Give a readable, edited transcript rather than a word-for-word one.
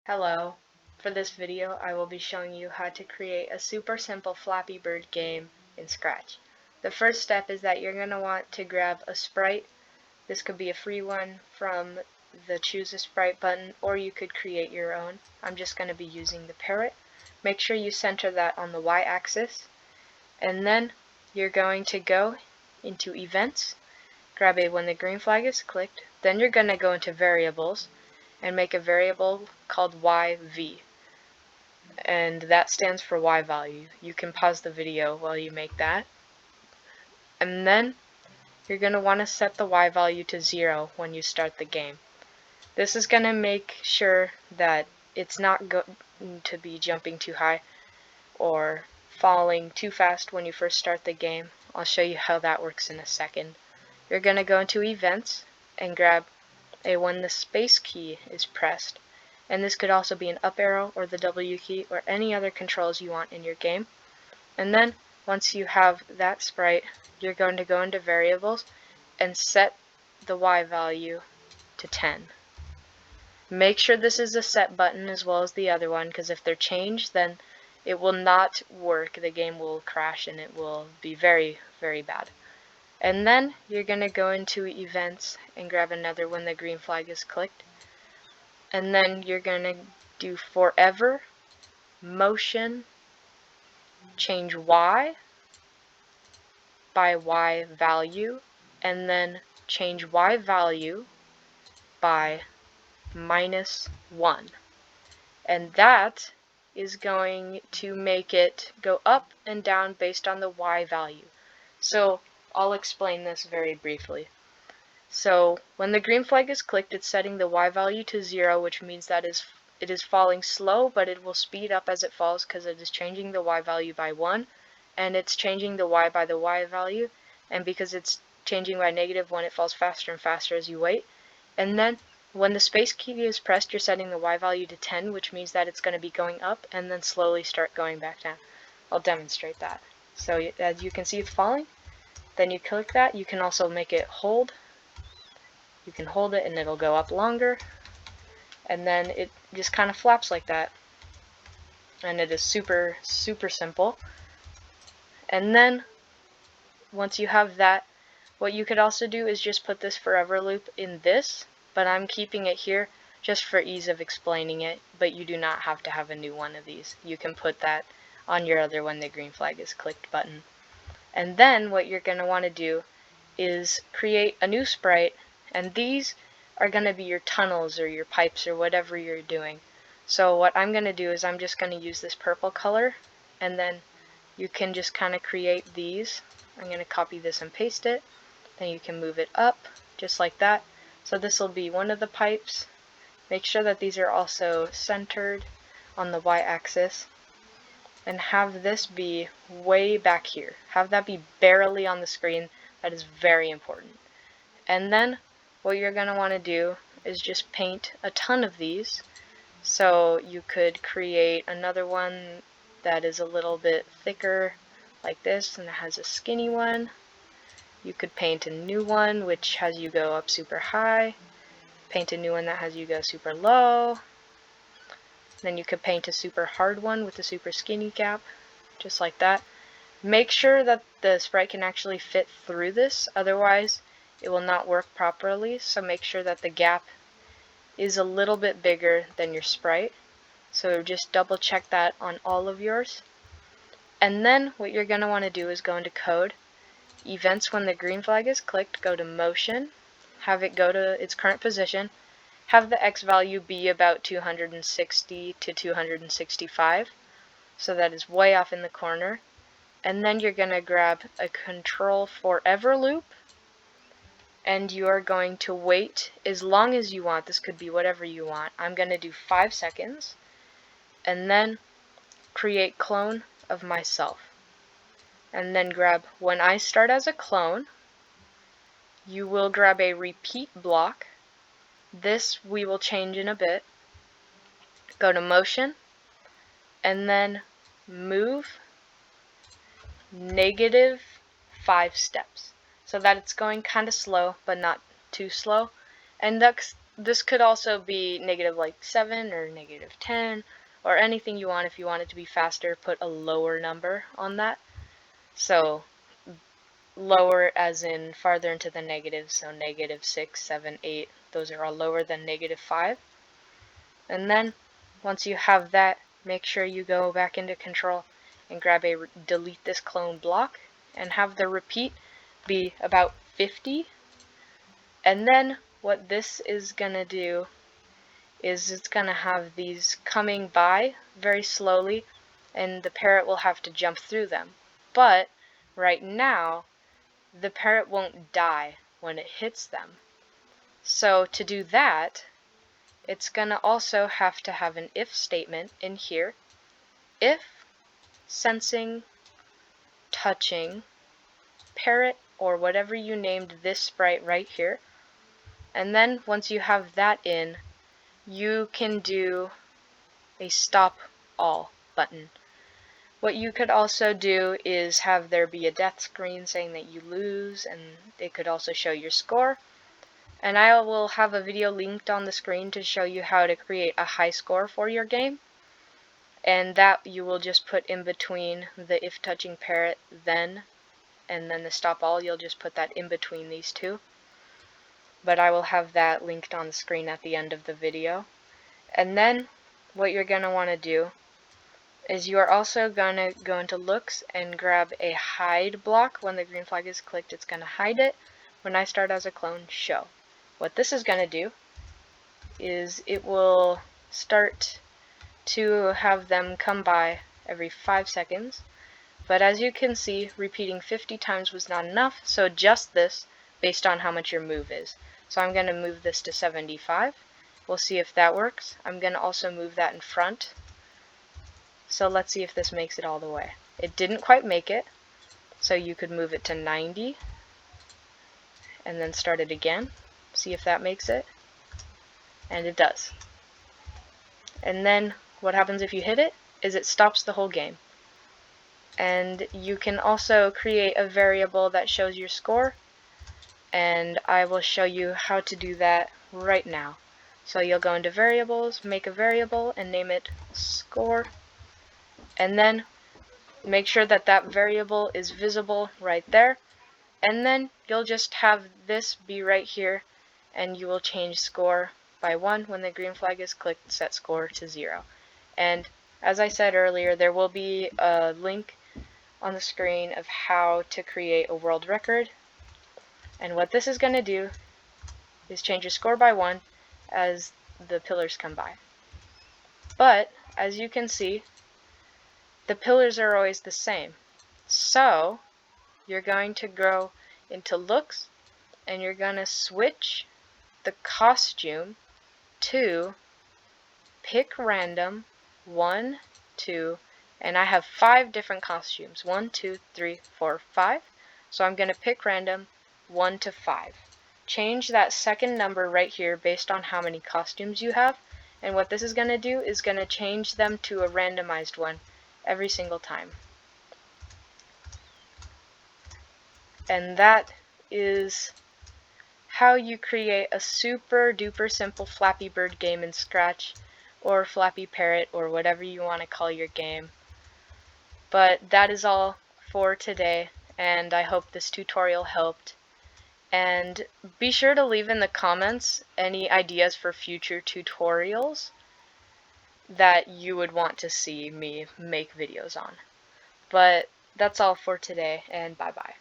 Hello. For this video, I will be showing you how to create a super simple Flappy Bird game in Scratch. The first step is that you're going to want to grab a sprite. This could be a free one from the Choose a Sprite button, or you could create your own. I'm just going to be using the parrot. Make sure you center that on the y-axis, and then you're going to go into Events, grab a when the green flag is clicked, then you're going to go into Variables, and make a variable called YV, and that stands for Y value. You can pause the video while you make that, and then you're going to want to set the Y value to 0 when you start the game. This is going to make sure that it's not going to be jumping too high or falling too fast when you first start the game. I'll show you how that works in a second. You're going to go into Events and grab a when the space key is pressed, and this could also be an up arrow or the W key or any other controls you want in your game. And then once you have that sprite, you're going to go into Variables and set the Y value to 10. Make sure this is a set button as well as the other one, because if they're changed, then it will not work. The game will crash and it will be very, very bad. And then you're going to go into Events and grab another when the green flag is clicked. And then you're going to do Forever, Motion, change Y by Y value, and then change Y value by -1. And that is going to make it go up and down based on the Y value. So I'll explain this very briefly. So when the green flag is clicked, it's setting the Y value to 0, which means that it is falling slow, but it will speed up as it falls because it is changing the Y value by 1, and it's changing the Y by the Y value, and because it's changing by -1, it falls faster and faster as you wait. And then when the space key is pressed, you're setting the Y value to 10, which means that it's going to be going up and then slowly start going back down. I'll demonstrate that. So as you can see, it's falling. Then you click that. You can also make it hold. You can hold it and it'll go up longer, and then it just kind of flaps like that, and it is super simple. And then once you have that, what you could also do is just put this forever loop in this, but I'm keeping it here just for ease of explaining it, but you do not have to have a new one of these. You can put that on your other when the green flag is clicked button. And then what you're going to want to do is create a new sprite, and these are going to be your tunnels or your pipes or whatever you're doing. So what I'm going to do is I'm just going to use this purple color, and then you can just kind of create these. I'm going to copy this and paste it. Then you can move it up just like that. So this will be one of the pipes. Make sure that these are also centered on the y-axis, and have this be way back here. Have that be barely on the screen. That is very important. And then what you're going to want to do is just paint a ton of these. So you could create another one that is a little bit thicker like this, and it has a skinny one. You could paint a new one which has you go up super high. Paint a new one that has you go super low. Then you could paint a super hard one with a super skinny gap, just like that. Make sure that the sprite can actually fit through this, otherwise it will not work properly. So make sure that the gap is a little bit bigger than your sprite. So just double check that on all of yours. And then what you're going to want to do is go into Code, Events when the green flag is clicked, go to Motion, have it go to its current position, have the X value be about 260 to 265, so that is way off in the corner. And then you're going to grab a Control Forever loop, and you are going to wait as long as you want. This could be whatever you want. I'm going to do 5 seconds, and then create clone of myself. And then grab when I start as a clone, you will grab a repeat block. This we will change in a bit. Go to Motion, and then move -5 steps, so that it's going kind of slow but not too slow. And this could also be negative like 7 or negative 10 or anything you want. If you want it to be faster, put a lower number on that. So lower as in farther into the negatives, so negative 6, 7, 8, those are all lower than negative 5. And then once you have that, make sure you go back into control and grab a delete this clone block and have the repeat be about 50. And then what this is gonna do is it's gonna have these coming by very slowly, and the parrot will have to jump through them. But right now the parrot won't die when it hits them. So to do that, it's gonna also have to have an if statement in here. If sensing, touching, parrot, or whatever you named this sprite right here. And then once you have that in, you can do a stop all button. What you could also do is have there be a death screen saying that you lose, and it could also show your score. And I will have a video linked on the screen to show you how to create a high score for your game. And that you will just put in between the if touching parrot then, and then the stop all, you'll just put that in between these two. But I will have that linked on the screen at the end of the video. And then what you're going to want to do is you are also going to go into looks and grab a hide block. When the green flag is clicked, it's going to hide it. When I start as a clone, show. What this is going to do is it will start to have them come by every 5 seconds. But as you can see, repeating 50 times was not enough, so adjust this based on how much your move is. So I'm going to move this to 75. We'll see if that works. I'm going to also move that in front. So let's see if this makes it all the way. It didn't quite make it, so you could move it to 90 and then start it again. See if that makes it. And it does. And then what happens if you hit it is it stops the whole game. And you can also create a variable that shows your score, and I will show you how to do that right now. So you'll go into variables, make a variable, and name it score, and then make sure that that variable is visible right there, and then you'll just have this be right here, and you will change score by 1 when the green flag is clicked, set score to 0. And as I said earlier, there will be a link on the screen of how to create a world record, and what this is going to do is change your score by 1 as the pillars come by. But as you can see, the pillars are always the same, so you're going to go into looks and you're going to switch the costume to pick random 1, 2, and I have 5 different costumes, 1, 2, 3, 4, 5. So I'm going to pick random 1 to 5. Change that second number right here based on how many costumes you have, and what this is going to do is going to change them to a randomized one every single time. And that is how you create a super duper simple Flappy Bird game in Scratch, or Flappy Parrot, or whatever you want to call your game. But that is all for today, and I hope this tutorial helped. And be sure to leave in the comments any ideas for future tutorials that you would want to see me make videos on. But that's all for today, and bye bye.